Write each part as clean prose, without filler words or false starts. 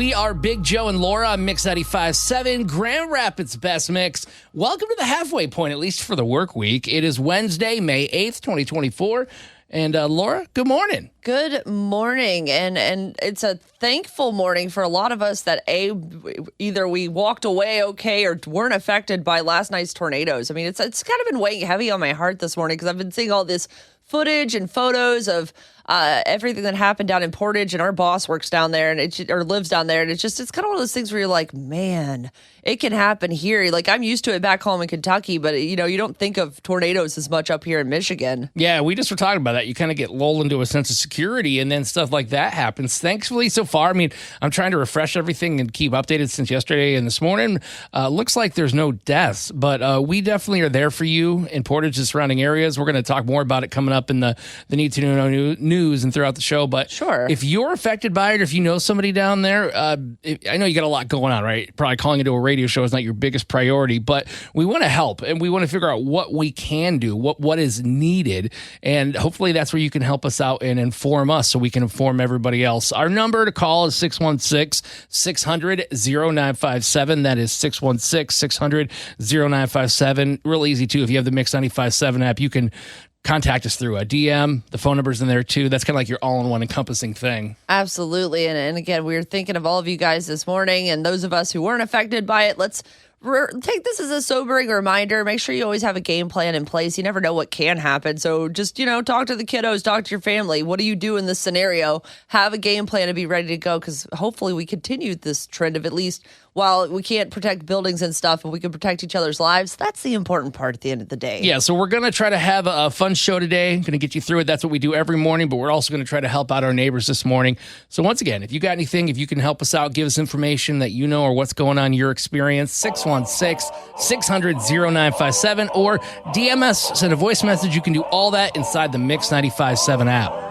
We are Big Joe and Laura on Mix 95.7, Grand Rapids Best Mix. Welcome to the halfway point, at least for the work week. It is Wednesday, May 8th, 2024. And Laura, good morning. Good morning. And it's a thankful morning for a lot of us that either we walked away okay or weren't affected by last night's tornadoes. I mean, it's kind of been weighing heavy on my heart this morning because I've been seeing all this footage and photos of everything that happened down in Portage, and our boss works down there or lives down there, and it's kind of one of those things where you're like, man, it can happen here. Like, I'm used to it back home in Kentucky, but you don't think of tornadoes as much up here in Michigan. Yeah, we just were talking about that. You kind of get lulled into a sense of security, and then stuff like that happens. Thankfully, so far, I mean, I'm trying to refresh everything and keep updated since yesterday and this morning. Looks like there's no deaths, but we definitely are there for you in Portage and surrounding areas. We're going to talk more about it coming up in the Need to Know news and throughout the show. But sure, if you're affected by it, or if you know somebody down there, I know you got a lot going on, right? Probably calling into a radio show is not your biggest priority, but we want to help and we want to figure out what we can do, what is needed, and hopefully that's where you can help us out and inform us so we can inform everybody else. Our number to call is 616-600-0957. That is 616-600-0957. Real easy too. If you have the Mix 95.7 app, you can contact us through a DM. The phone number's in there too. That's kind of like your all-in-one encompassing thing. Absolutely. And again, we were thinking of all of you guys this morning, and those of us who weren't affected by it. Let's take this as a sobering reminder. Make sure you always have a game plan in place. You never know what can happen. So just, talk to the kiddos, talk to your family. What do you do in this scenario? Have a game plan and be ready to go, because hopefully we continue this trend of, at least while we can't protect buildings and stuff, and we can protect each other's lives. That's the important part at the end of the day. Yeah, so we're going to try to have a fun show today. Going to get you through it. That's what we do every morning, but we're also going to try to help out our neighbors this morning. So once again, if you got anything, if you can help us out, give us information that you know or what's going on in your experience, 616-600-0957, or DM us, send a voice message. You can do all that inside the Mix 95.7 app.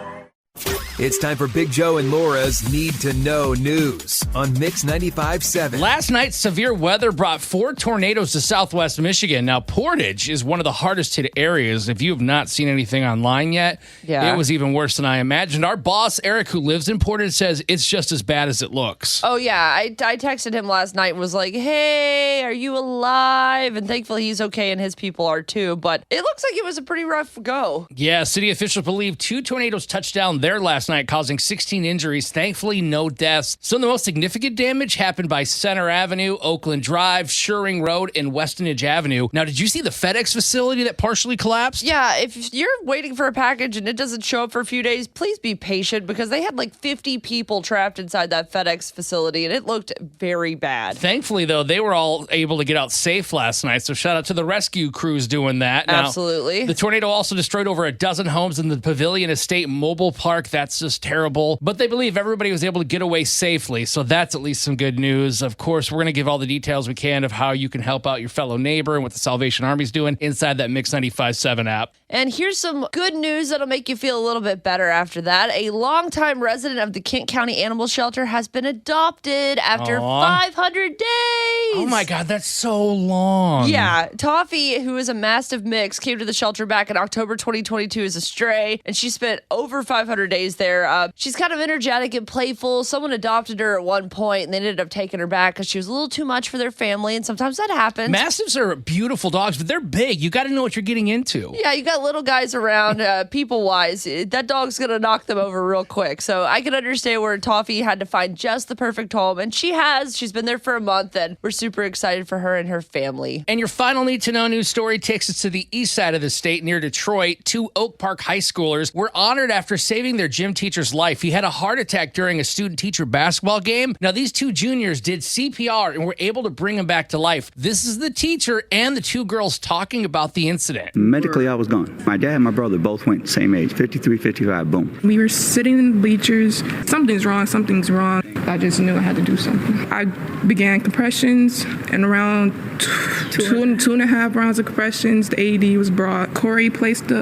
It's time for Big Joe and Laura's Need to Know news on Mix 95.7. Last night, severe weather brought 4 tornadoes to southwest Michigan. Now, Portage is one of the hardest hit areas. If you have not seen anything online yet, It was even worse than I imagined. Our boss, Eric, who lives in Portage, says it's just as bad as it looks. Oh, yeah. I texted him last night and was like, hey, are you alive? And thankfully he's okay, and his people are too. But it looks like it was a pretty rough go. Yeah, city officials believe 2 tornadoes touched down there last night, causing 16 injuries. Thankfully, no deaths. Some of the most significant damage happened by Center Avenue, Oakland Drive, Shuring Road, and Westonage Avenue. Now, did you see the FedEx facility that partially collapsed? Yeah, if you're waiting for a package and it doesn't show up for a few days, please be patient, because they had like 50 people trapped inside that FedEx facility, and it looked very bad. Thankfully, though, they were all able to get out safe last night, so shout out to the rescue crews doing that. Now, absolutely. The tornado also destroyed over a dozen homes in the Pavilion Estate Mobile Park. That's just terrible. But they believe everybody was able to get away safely, so that's at least some good news. Of course, we're going to give all the details we can of how you can help out your fellow neighbor and what the Salvation Army's doing inside that Mix 95.7 app. And here's some good news that'll make you feel a little bit better after that. A longtime resident of the Kent County Animal Shelter has been adopted after 500 days. Oh my God, that's so long. Yeah. Toffee, who is a mastiff mix, came to the shelter back in October 2022 as a stray, and she spent over 500 days there. She's kind of energetic and playful. Someone adopted her at one point, and they ended up taking her back because she was a little too much for their family, and sometimes that happens. Mastiffs are beautiful dogs, but they're big. You got to know what you're getting into. Yeah, you got little guys around, people-wise. That dog's going to knock them over real quick. So I can understand where Toffee had to find just the perfect home, and she has. She's been there for a month, and we're super excited for her and her family. And your final Need to Know news story takes us to the east side of the state near Detroit. 2 Oak Park high schoolers were honored after saving their gym teacher's life. He had a heart attack during a student-teacher basketball game. Now, these 2 juniors did CPR and were able to bring him back to life. This is the teacher and the 2 girls talking about the incident. Medically, I was gone. My dad and my brother both went the same age, 53, 55, boom. We were sitting in the bleachers. Something's wrong. I just knew I had to do something. I began compressions, and around two and a half rounds of compressions, the AED was brought. Corey placed the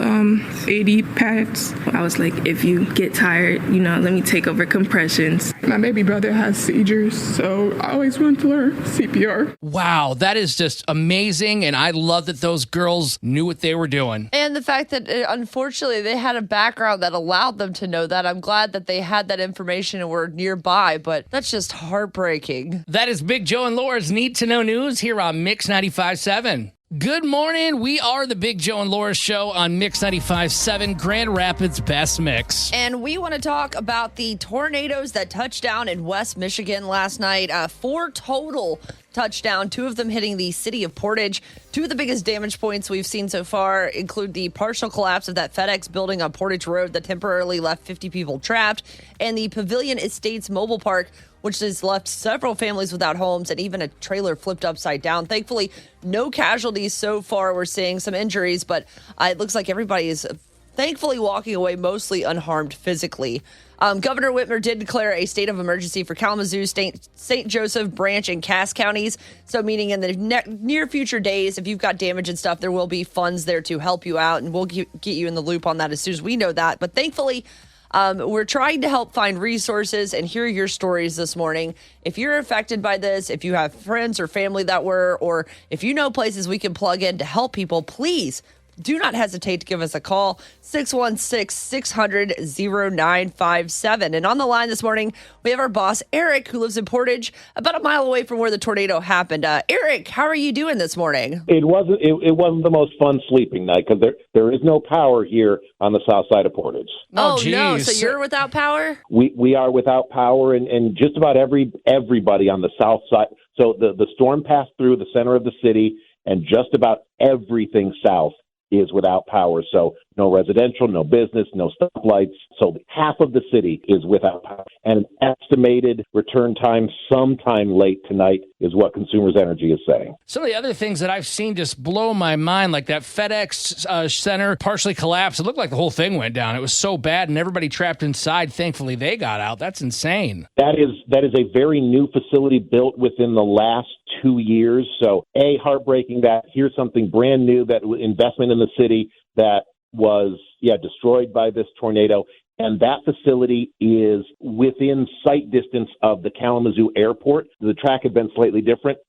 AED pads. I was like, if you get tired, let me take over compressions. My baby brother has seizures, so I always run to her CPR. Wow, that is just amazing, and I love that those girls knew what they were doing. And the fact that unfortunately they had a background that allowed them to know that. I'm glad that they had that information and were nearby, but that's just heartbreaking. That is Big Joe and Laura's Need to Know News here on Mix 95.7. Good morning. We are the Big Joe and Laura Show on Mix 95.7, Grand Rapids Best Mix. And we want to talk about the tornadoes that touched down in West Michigan last night. 4 total touchdown, 2 of them hitting the city of Portage. 2 of the biggest damage points we've seen so far include the partial collapse of that FedEx building on Portage Road that temporarily left 50 people trapped, and the Pavilion Estates Mobile Park, which has left several families without homes and even a trailer flipped upside down. Thankfully, no casualties so far. We're seeing some injuries, but it looks like everybody is thankfully walking away mostly unharmed physically. Governor Whitmer did declare a state of emergency for Kalamazoo, St. Joseph, Branch, and Cass counties. So meaning in the near future days, if you've got damage and stuff, there will be funds there to help you out, and we'll get you in the loop on that as soon as we know that. But thankfully, we're trying to help find resources and hear your stories this morning. If you're affected by this, if you have friends or family that were, or if you know places we can plug in to help people, please do not hesitate to give us a call, 616-600-0957. And on the line this morning, we have our boss, Eric, who lives in Portage, about a mile away from where the tornado happened. Eric, how are you doing this morning? It wasn't the most fun sleeping night because there is no power here on the south side of Portage. Oh no, so you're without power? We are without power, and just about everybody on the south side. So the storm passed through the center of the city, and just about everything south is without power. So no residential, no business, no stoplights. So half of the city is without power. And an estimated return time sometime late tonight is what Consumers Energy is saying. Some of the other things that I've seen just blow my mind, like that FedEx center partially collapsed. It looked like the whole thing went down. It was so bad, and everybody trapped inside. Thankfully, they got out. That's insane. That is a very new facility built within the last 2 years. So, heartbreaking that here's something brand new, that investment in the city that was, destroyed by this tornado. And that facility is within sight distance of the Kalamazoo Airport. The track had been slightly different.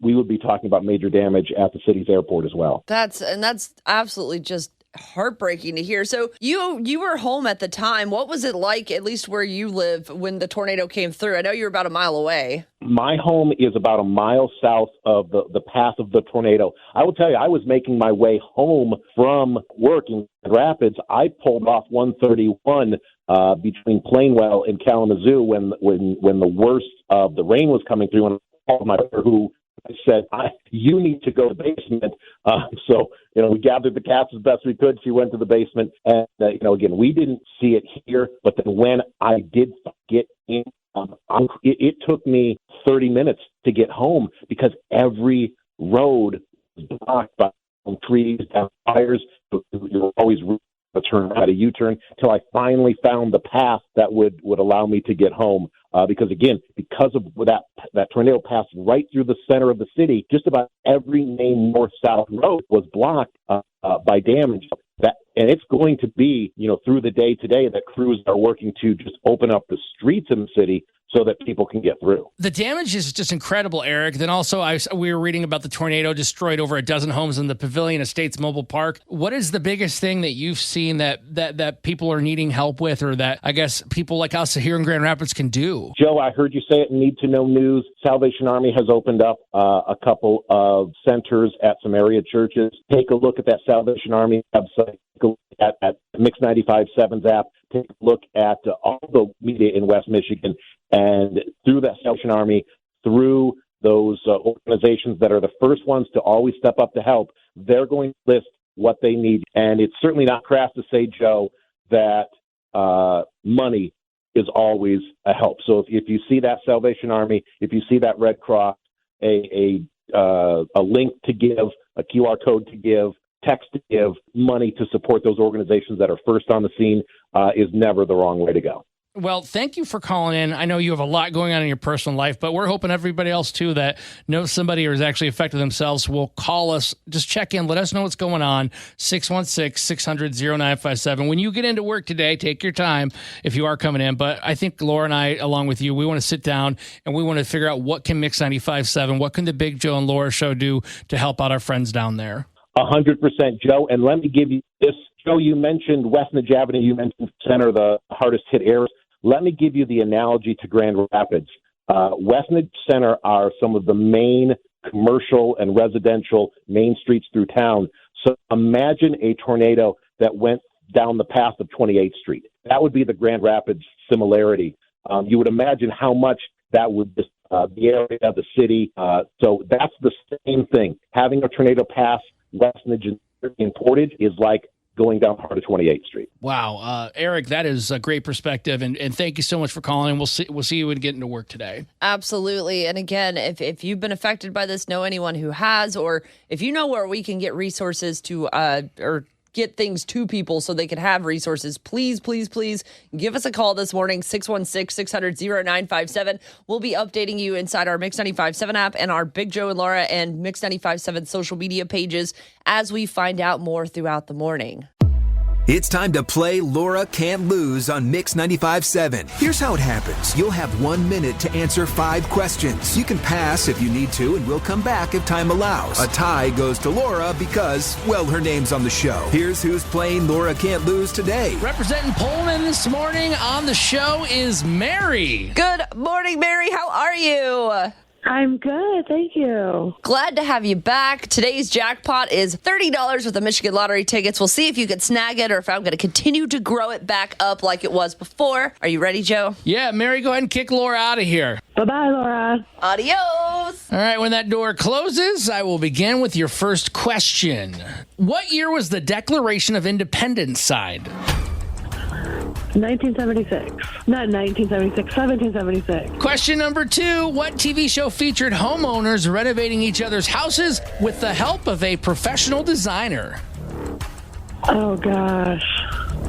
We would be talking about major damage at the city's airport as well. That's absolutely just heartbreaking to hear. So you were home at the time. What was it like, at least where you live, when the tornado came through? I know you were about a mile away. My home is about a mile south of the path of the tornado. I will tell you, I was making my way home from work in Grand Rapids. I pulled off 131 between Plainwell and Kalamazoo when the worst of the rain was coming through, and I called my brother, who said, you need to go to the basement. So we gathered the cats as best we could. She went to the basement. And, again, we didn't see it here. But then when I did get in, it took me 30 minutes to get home because every road was blocked by trees, down fires. You're always a turn right, a U-turn, till I finally found the path that would allow me to get home. Because of that tornado passed right through the center of the city, just about every main north-south road was blocked by damage. And it's going to be, through the day today that crews are working to just open up the streets in the city so that people can get through. The damage is just incredible, Eric. Then also, we were reading about the tornado destroyed over a dozen homes in the Pavilion Estates Mobile Park. What is the biggest thing that you've seen that people are needing help with, or that I guess people like us here in Grand Rapids can do? Joe, I heard you say it in Need to Know News. Salvation Army has opened up a couple of centers at some area churches. Take a look at that Salvation Army website. Take a look at Mix 95.7's app. Take a look at all the media in West Michigan. And through that Salvation Army, through those organizations that are the first ones to always step up to help, they're going to list what they need. And it's certainly not crass to say, Joe, that money is always a help. So if you see that Salvation Army, if you see that Red Cross, a link to give, a QR code to give, text to give, money to support those organizations that are first on the scene is never the wrong way to go. Well, thank you for calling in. I know you have a lot going on in your personal life, but we're hoping everybody else, too, that knows somebody or is actually affected themselves will call us. Just check in. Let us know what's going on. 616-600-0957. When you get into work today, take your time if you are coming in. But I think Laura and I, along with you, we want to sit down and we want to figure out what can Mix 95.7, what can the Big Joe and Laura Show do to help out our friends down there. 100%, Joe. And let me give you this. Joe, you mentioned Westnedge Avenue. You mentioned Center, the hardest hit areas. Let me give you the analogy to Grand Rapids. Westnedge Center are some of the main commercial and residential main streets through town. So imagine a tornado that went down the path of 28th Street. That would be the Grand Rapids similarity. You would imagine how much that would the area, the city. So that's the same thing. Having a tornado pass Westnedge in Portage is like going down part of 28th Street. Wow. Eric, that is a great perspective. And thank you so much for calling. We'll see you when getting to work today. Absolutely. And again, if you've been affected by this, know anyone who has, or if you know where we can get resources to, or get things to people so they can have resources, please give us a call this morning, 616-600-0957. We'll be updating you inside our Mix 95.7 app and our Big Joe and Laura and Mix 95.7 social media pages as we find out more throughout the morning. It's time to play Laura Can't Lose on Mix 95.7. Here's how it happens. You'll have 1 minute to answer 5 questions. You can pass if you need to, and we'll come back if time allows. A tie goes to Laura because, well, her name's on the show. Here's who's playing Laura Can't Lose today. Representing Pullman this morning on the show is Mary. Good morning, Mary. How are you? I'm good, thank you. Glad to have you back. Today's jackpot is $30 with the Michigan Lottery tickets. We'll see if you can snag it or if I'm going to continue to grow it back up like it was before. Are you ready, Joe? Yeah, Mary, go ahead and kick Laura out of here. Bye-bye, Laura. Adios. All right, when that door closes, I will begin with your first question. What year was the Declaration of Independence signed? 1976. Not 1976, 1776. Question number 2. What TV show featured homeowners renovating each other's houses with the help of a professional designer? Oh, gosh.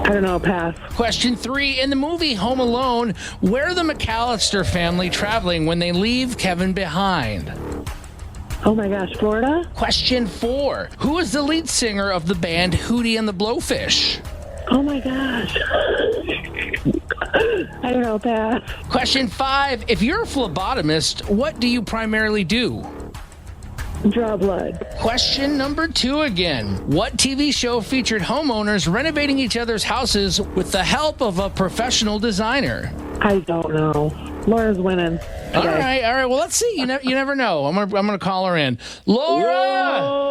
I don't know, pass. Question 3. In the movie Home Alone, where are the McAllister family traveling when they leave Kevin behind? Oh, my gosh, Florida? Question 4. Who is the lead singer of the band Hootie and the Blowfish? Oh, my gosh. I don't know, pass. Question 5. If you're a phlebotomist, what do you primarily do? Draw blood. Question number 2 again. What TV show featured homeowners renovating each other's houses with the help of a professional designer? I don't know. Laura's winning. All right. Well, let's see. You never know. I'm gonna call her in. Laura!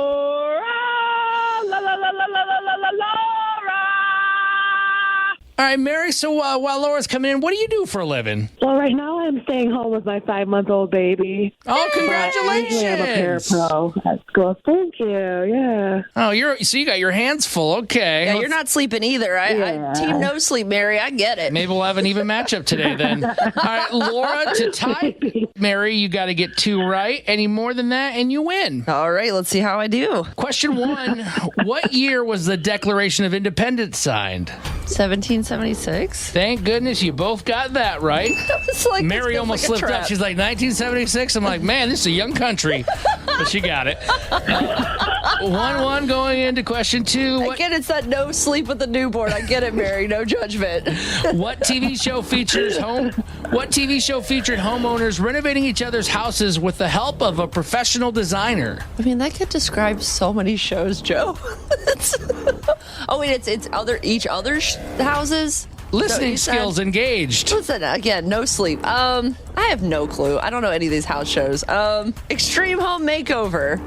All right, Mary, so while Laura's coming in, what do you do for a living? Well, right now I'm staying home with my 5-month-old baby. Oh, congratulations. Usually I'm a parapro at school. Thank you, yeah. Oh, so you got your hands full. Okay. Yeah, you're not sleeping either. I team no sleep, Mary. I get it. Maybe we'll have an even matchup today then. All right, Laura, to tie Mary, you got to get 2 right. Any more than that, and you win. All right, let's see how I do. Question 1. What year was the Declaration of Independence signed? 1776. Thank goodness you both got that right. It's like, Mary almost slipped up. She's like, 1976? I'm like, man, this is a young country. But she got it. 1-1 going into question 2. I get it's that no sleep with the newborn. I get it, Mary. No judgment. What TV show featured homeowners renovating each other's houses with the help of a professional designer? I mean, that could describe so many shows, Joe. Oh, wait, it's each other's houses? Listening skills engaged. Listen, again, no sleep. I have no clue. I don't know any of these house shows. Extreme Home Makeover.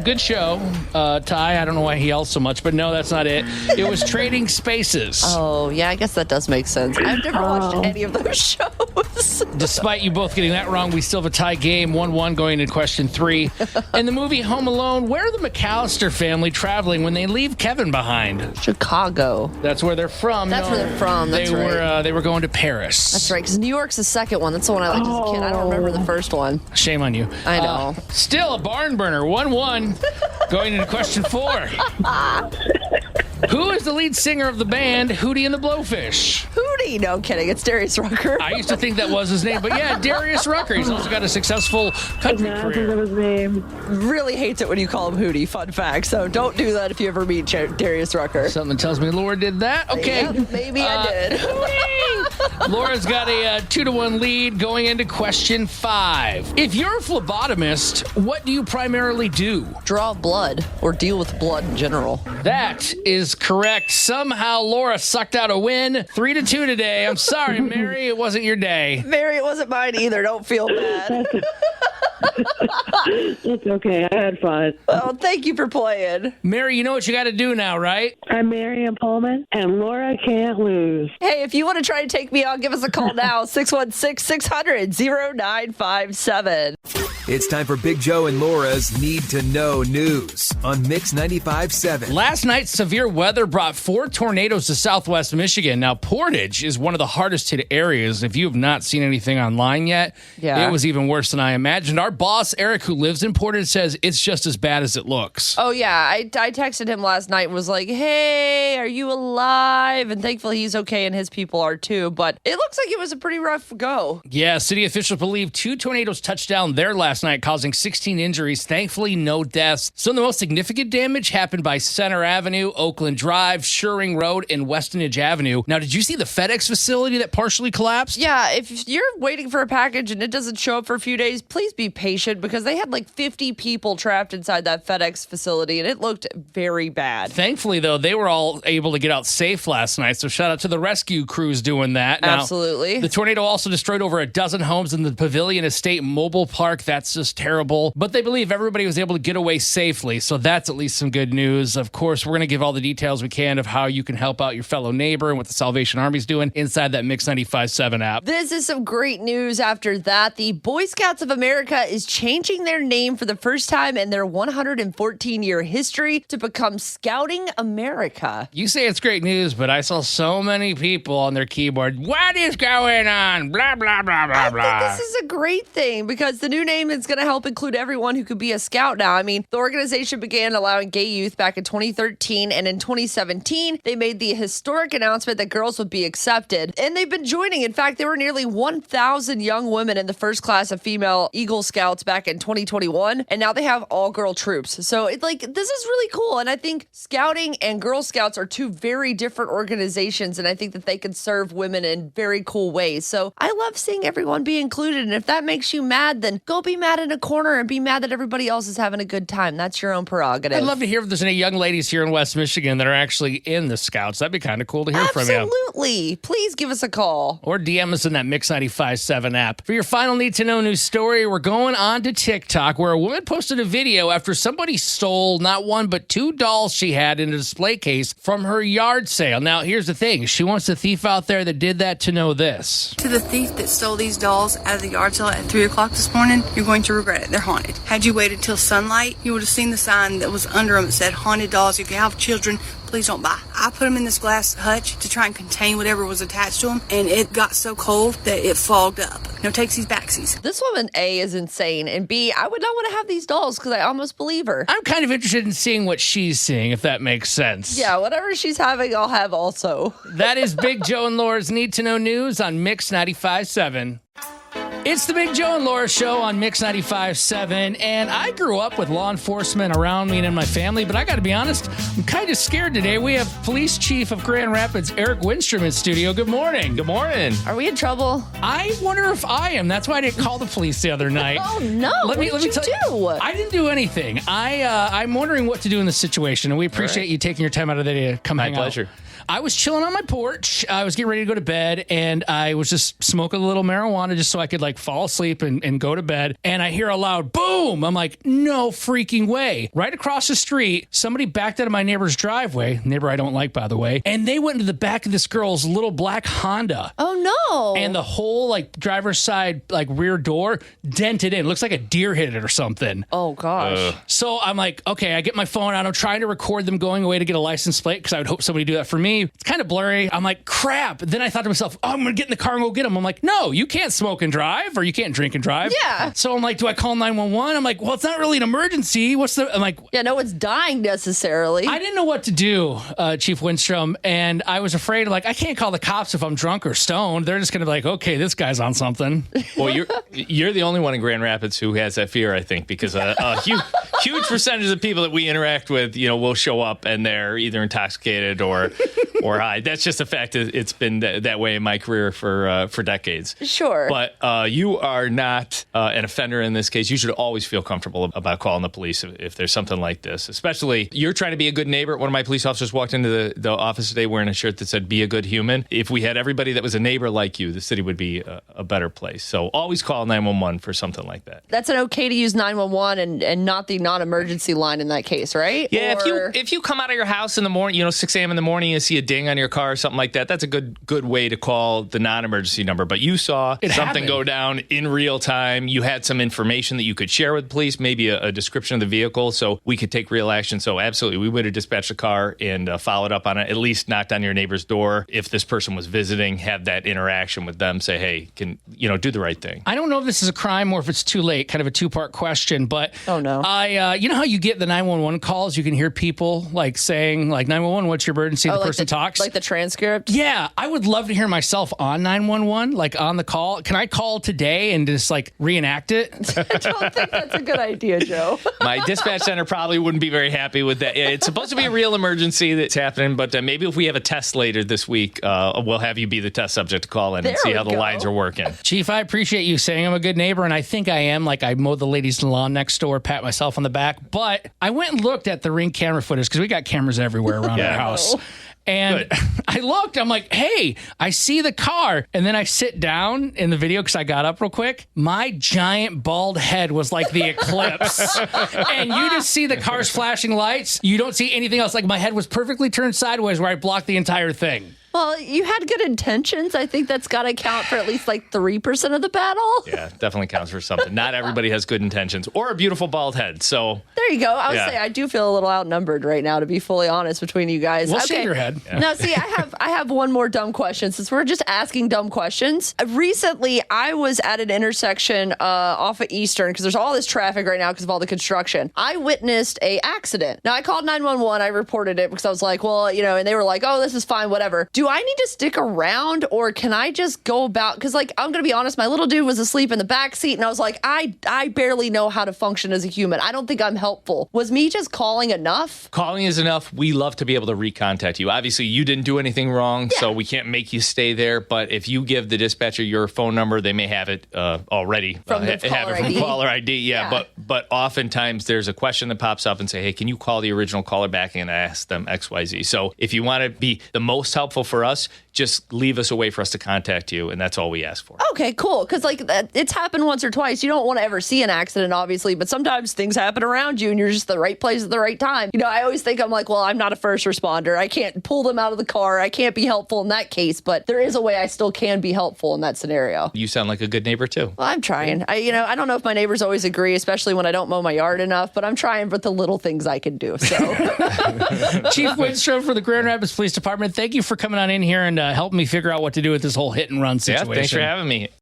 Good show. Ty, I don't know why he yells so much, but no, that's not it. It was Trading Spaces. Oh, yeah, I guess that does make sense. I've never watched any of those shows. Despite you both getting that wrong, we still have a tie game, 1-1 going into question 3. In the movie Home Alone, where are the McAllister family traveling when they leave Kevin behind? Chicago. That's where they're from. That's where they're from. That's right. They were going to Paris. That's right, because New York's the second one. That's the one I liked as a kid. I don't remember the first one. Shame on you. I know. Still a barn burner, 1-1 going into question 4. Who is the lead singer of the band Hootie and the Blowfish? Hootie? No kidding. It's Darius Rucker. I used to think that was his name, but yeah, Darius Rucker. He's also got a successful country career. His name. Really hates it when you call him Hootie. Fun fact. So don't do that if you ever meet Darius Rucker. Something tells me Laura did that. Okay. Yeah, maybe I did. Hootie! Laura's got a 2-1 lead going into question 5. If you're a phlebotomist, what do you primarily do? Draw blood or deal with blood in general. That is correct. Somehow Laura sucked out a win. 3-2 today. I'm sorry, Mary. It wasn't your day. Mary, it wasn't mine either. Don't feel bad. It's okay. I had fun. Oh, thank you for playing. Mary, you know what you got to do now, right? I'm Marion Pullman, and Laura can't lose. Hey, if you want to try to take me on, give us a call now, 616-600-0957. It's time for Big Joe and Laura's Need to Know News on Mix 95.7. Last night, severe weather brought 4 tornadoes to southwest Michigan. Now, Portage is one of the hardest hit areas. If you have not seen anything online yet, it was even worse than I imagined. Our boss, Eric, who lives in Portage, says it's just as bad as it looks. Oh, yeah. I texted him last night and was like, hey, are you alive? And thankfully he's okay and his people are too. But it looks like it was a pretty rough go. Yeah, city officials believe 2 tornadoes touched down there last night, causing 16 injuries. Thankfully, no deaths. Some of the most significant damage happened by Center Avenue, Oakland Drive, Shuring Road, and Westonage Avenue. Now, did you see the FedEx facility that partially collapsed? Yeah, if you're waiting for a package and it doesn't show up for a few days, please be patient because they had like 50 people trapped inside that FedEx facility and it looked very bad. Thankfully, though, they were all able to get out safe last night, so shout out to the rescue crews doing that. Now, absolutely. The tornado also destroyed over a dozen homes in the Pavilion Estate Mobile Park. That's just terrible. But they believe everybody was able to get away safely, so that's at least some good news. Of course, we're going to give all the details we can of how you can help out your fellow neighbor and what the Salvation Army's doing inside that Mix 95.7 app. This is some great news after that. The Boy Scouts of America is changing their name for the first time in their 114-year history to become Scouting America. You say it's great news, but I saw so many people on their keyboard. What is going on? Blah, blah, blah, blah, blah. I think this is a great thing because the new name is going to help include everyone who could be a scout now. I mean, the organization began allowing gay youth back in 2013, and in 2017, they made the historic announcement that girls would be accepted, and they've been joining. In fact, there were nearly 1,000 young women in the first class of female Eagle Scouts back in 2021, and now they have all-girl troops. So it's like, this is really cool, and I think Scouting and Girl Scouts are 2 very different organizations, and I think that they can serve women in very cool ways. So I love seeing everyone be included, and if that makes you mad, then go be mad in a corner and be mad that everybody else is having a good time. That's your own prerogative. I'd love to hear if there's any young ladies here in West Michigan that are actually in the Scouts. That'd be kind of cool to hear from you. Absolutely. Please give us a call. Or DM us in that Mix 95.7 app. For your final Need to Know news story, we're going on to TikTok, where a woman posted a video after somebody stole not 1 but 2 dolls she had in a display case from her yard sale. Now, here's the thing. She wants the thief out there that did that to know this. To the thief that stole these dolls out of the yard sale at 3 o'clock this morning, you're going to regret it. They're haunted. Had you waited till sunlight, you would have seen the sign that was under them that said, haunted dolls. If you have children, please don't buy. I put them in this glass hutch to try and contain whatever was attached to them, and it got so cold that it fogged up. No takesies, backsies. This woman, A, is insane, and B, I would not want to have these dolls because I almost believe her. I'm kind of interested in seeing what she's seeing, if that makes sense. Yeah, whatever she's having, I'll have also. That is Big Joe and Laura's Need to Know News on Mix 95.7. It's the Big Joe and Laura Show on Mix 95.7, and I grew up with law enforcement around me and in my family, but I got to be honest, I'm kind of scared today. We have Police Chief of Grand Rapids, Eric Winstrom, in studio. Good morning. Good morning. Are we in trouble? I wonder if I am. That's why I didn't call the police the other night. Oh, no. What did you do? I didn't do anything. I'm wondering what to do in this situation, and we appreciate you taking your time out of the day to come hang out. My pleasure. I was chilling on my porch. I was getting ready to go to bed, and I was just smoking a little marijuana just so I could fall asleep and go to bed. And I hear a loud boom. I'm like, no freaking way. Right across the street, somebody backed out of my neighbor's driveway, neighbor I don't like, by the way, and they went into the back of this girl's little black Honda. Oh, no. And the whole driver's side rear door dented in. It looks like a deer hit it or something. Oh, gosh. So I'm like, okay, I get my phone out. I'm trying to record them going away to get a license plate because I would hope somebody would do that for me. It's kind of blurry. I'm like, crap. Then I thought to myself, oh, I'm going to get in the car and go get them. I'm like, no, you can't smoke and drive, or you can't drink and drive. Yeah. So I'm like, do I call 911? I'm like, well, it's not really an emergency. I'm like, yeah, no one's dying necessarily. I didn't know what to do, Chief Winstrom, and I was afraid, I can't call the cops if I'm drunk or stoned. They're just going to be like, okay, this guy's on something. Well, you're the only one in Grand Rapids who has that fear, I think, because a huge percentage of the people that we interact with, will show up and they're either intoxicated or or hide. That's just a fact. It's been that way in my career for decades. Sure. But you are not an offender in this case. You should always feel comfortable about calling the police if there's something like this. Especially, you're trying to be a good neighbor. One of my police officers walked into the office today wearing a shirt that said, "Be a good human." If we had everybody that was a neighbor like you, the city would be a better place. So always call 911 for something like that. That's an okay to use 911 and not the non-emergency line in that case, right? Yeah, Or... if you come out of your house in the morning, 6 a.m. in the morning, you see a ding on your car or something like that, that's a good way to call the non-emergency number. But you saw something go down in real time. You had some information that you could share with police, maybe a description of the vehicle, so we could take real action. So absolutely, we would have dispatched a car and followed up on it, at least knocked on your neighbor's door. If this person was visiting, have that interaction with them, say, hey, do the right thing. I don't know if this is a crime or if it's too late, kind of a two-part question, but oh no. You know how you get the 911 calls? You can hear people saying 911, what's your emergency? The person talks. Like the transcript? Yeah, I would love to hear myself on 911, on the call. Can I call today and just reenact it? I don't think that's a good idea, Joe. My dispatch center probably wouldn't be very happy with that. It's supposed to be a real emergency that's happening, but maybe if we have a test later this week, we'll have you be the test subject to call in and see how the lines are working. Chief, I appreciate you saying I'm a good neighbor, and I think I am. I mowed the lady's lawn next door, pat myself on the back. But I went and looked at the Ring camera footage because we got cameras everywhere around our house. And I looked, I'm like, hey, I see the car. And then I sit down in the video because I got up real quick. My giant bald head was like the eclipse. And you just see the car's flashing lights. You don't see anything else. My head was perfectly turned sideways where I blocked the entire thing. Well, you had good intentions. I think that's got to count for at least 3% of the battle. Yeah, definitely counts for something. Not everybody has good intentions or a beautiful bald head. So there you go. I would say I do feel a little outnumbered right now, to be fully honest, between you guys. We'll shave your head. Yeah. Now, see, I have one more dumb question since we're just asking dumb questions. Recently, I was at an intersection off of Eastern because there's all this traffic right now because of all the construction. I witnessed a accident. Now, I called 911. I reported it because I was like, well, and they were like, oh, this is fine, whatever. Do I need to stick around or can I just go about? Because I'm going to be honest, my little dude was asleep in the back seat and I was like, I barely know how to function as a human. I don't think I'm helpful. Was me just calling enough? Calling is enough. We love to be able to recontact you. Obviously, you didn't do anything wrong, so we can't make you stay there. But if you give the dispatcher your phone number, they may have it already. From caller ID. Yeah. But oftentimes there's a question that pops up and say, hey, can you call the original caller back and ask them XYZ? So if you want to be the most helpful for us, just leave us a way for us to contact you, and that's all we ask for. Okay, cool. Because it's happened once or twice. You don't want to ever see an accident, obviously, but sometimes things happen around you, and you're just the right place at the right time. I always think I'm like, well, I'm not a first responder. I can't pull them out of the car. I can't be helpful in that case, but there is a way I still can be helpful in that scenario. You sound like a good neighbor too. Well, I'm trying. I don't know if my neighbors always agree, especially when I don't mow my yard enough, but I'm trying with the little things I can do. So, Chief Winstrom for the Grand Rapids Police Department, thank you for coming on in here and helping me figure out what to do with this whole hit and run situation. Yeah, thanks for having me.